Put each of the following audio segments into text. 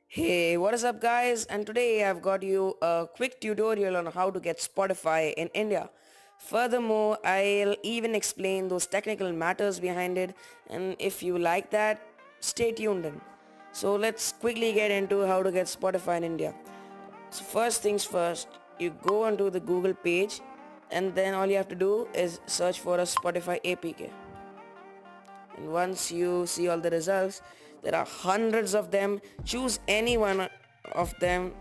Hey, what is up guys? And today I've got you a quick tutorial on how to get Spotify in India. Furthermore, I'll even explain those technical matters behind it, and if you like that, stay tuned in. So let's quickly get into how to get Spotify in India. So first things first, you go onto the Google page and then all you have to do is search for a Spotify APK. And once you see all the results, there are hundreds of them. Choose any one of them,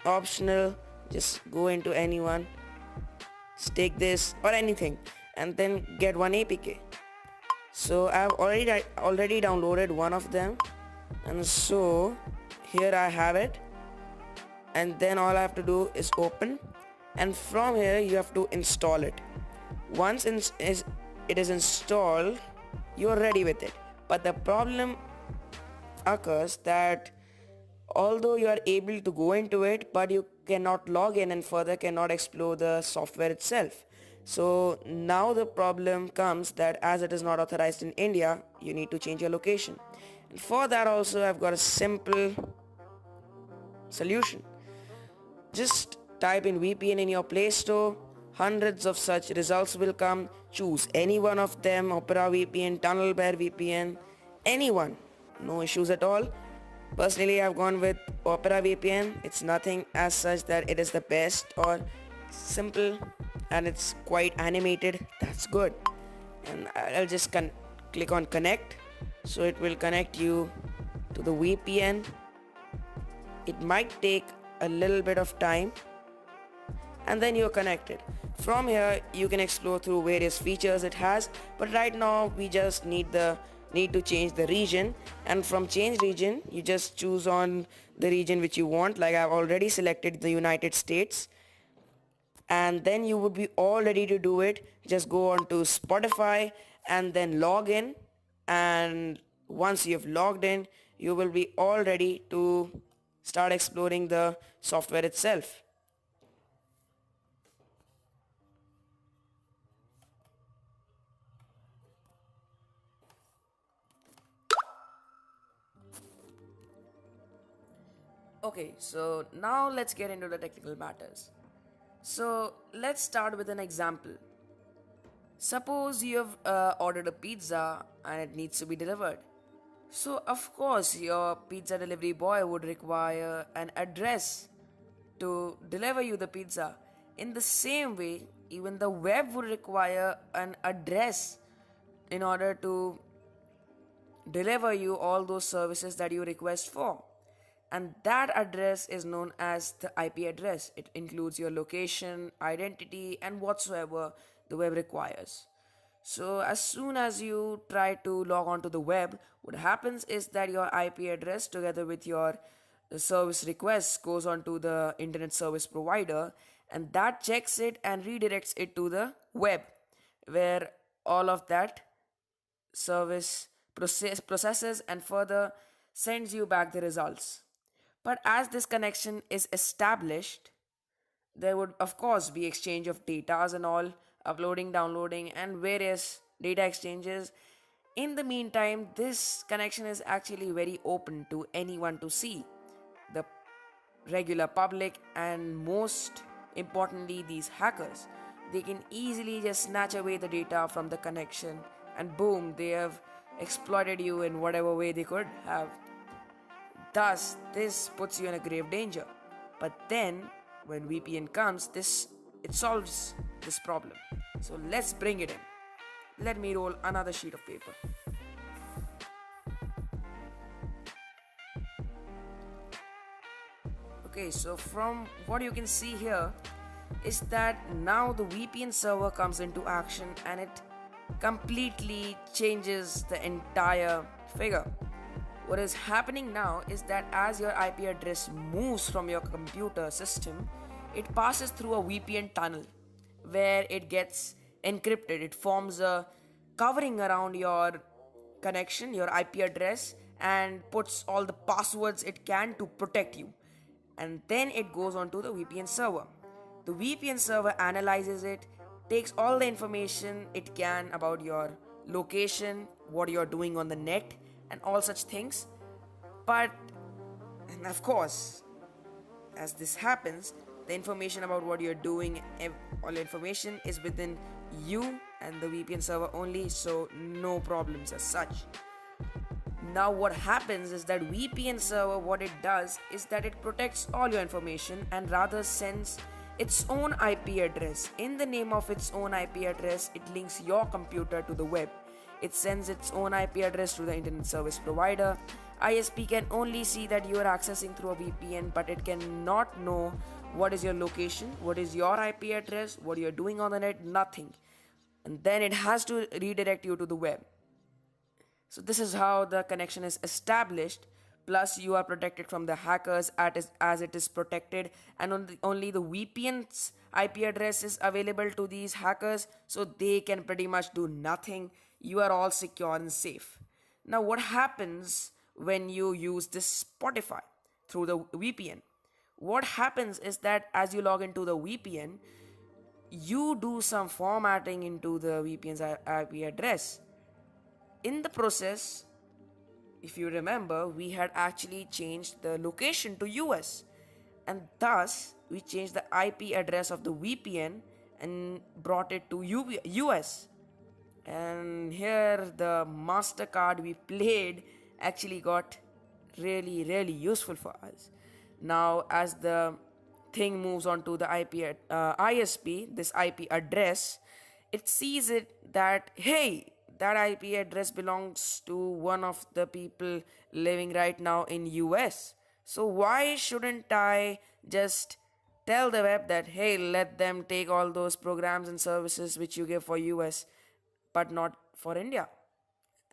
optional. Just go into anyone, take this or anything, and then get one APK. So I've already downloaded one of them, and so here I have it. And then all I have to do is open, and from here you have to install it. Once it is installed, you are ready with it. But the problem occurs that although you are able to go into it, but you cannot log in and further cannot explore the software itself. So now the problem comes that as it is not authorized in India, you need to change your location. And for that also I've got a simple solution. Just type in VPN in your Play Store. Hundreds of such results will come. Choose any one of them, Opera VPN, Tunnel Bear VPN, anyone. No issues at all. Personally, I've gone with Opera VPN. It's nothing as such that it is the best or simple, and it's quite animated. That's good. And I'll just click on connect. So it will connect you to the VPN. It might take a little bit of time, and then you're connected. From here you can explore through various features it has, but right now we just need to change the region, and from change region you just choose on the region which you want. Like I've already selected the United States, and then you would be all ready to do it. Just go on to Spotify and then log in, and once you've logged in you will be all ready to start exploring the software itself. Okay, so now let's get into the technical matters. So let's start with an example. Suppose you have ordered a pizza and it needs to be delivered. So of course your pizza delivery boy would require an address to deliver you the pizza. In the same way, even the web would require an address in order to deliver you all those services that you request for. And that address is known as the IP address. It includes your location, identity, and whatsoever the web requires. So as soon as you try to log on to the web, what happens is that your IP address together with your service request goes on to the internet service provider, and that checks it and redirects it to the web, where all of that service processes and further sends you back the results. But as this connection is established, there would of course be exchange of data and all, uploading, downloading, and various data exchanges. In the meantime, this connection is actually very open to anyone to see, the regular public, and most importantly these hackers. They can easily just snatch away the data from the connection, and boom, they have exploited you in whatever way they could have. Thus, this puts you in a grave danger. But then, when VPN comes, it solves this problem. So let's bring it in. Let me roll another sheet of paper. Okay, so from what you can see here is that now the VPN server comes into action and it completely changes the entire figure. What is happening now is that as your IP address moves from your computer system, it passes through a VPN tunnel where it gets encrypted. It forms a covering around your connection, your IP address, and puts all the passwords it can to protect you. And then it goes on to the VPN server. The VPN server analyzes it, takes all the information it can about your location, what you're doing on the net, and all such things. But And of course, as this happens, the information about what you're doing, all information is within you and the VPN server only, so no problems as such. Now, what happens is that VPN server, what it does is that it protects all your information and rather sends its own IP address. In the name of its own IP address, it links your computer to the web. It sends its own IP address to the internet service provider. ISP can only see that you are accessing through a VPN, but it cannot know what is your location, what is your IP address, what you're doing on the net, nothing. And then it has to redirect you to the web. So this is how the connection is established. Plus, you are protected from the hackers as it is protected, and only the VPN's IP address is available to these hackers, so they can pretty much do nothing. You are all secure and safe. Now, what happens when you use this Spotify through the VPN? What happens is that as you log into the VPN, you do some formatting into the VPN's IP address. In the process, if you remember, we had actually changed the location to US, and thus we changed the IP address of the VPN and brought it to US. And here the MasterCard we played actually got really useful for us. Now, as the thing moves on to the ISP, this IP address, it sees it that, hey, that IP address belongs to one of the people living right now in US. So why shouldn't I just tell the web that, hey, let them take all those programs and services which you give for US but not for India?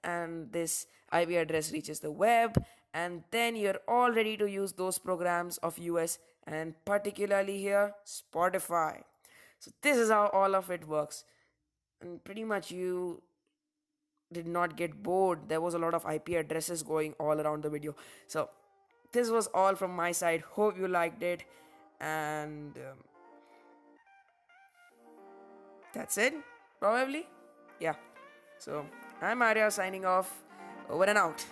And this IP address reaches the web, and then you're all ready to use those programs of US, and particularly here Spotify. So this is how all of it works, and pretty much you did not get bored. There was a lot of IP addresses going all around the video. So this was all from my side. Hope you liked it, and that's it probably. Yeah, so I'm Arya signing off. Over and out.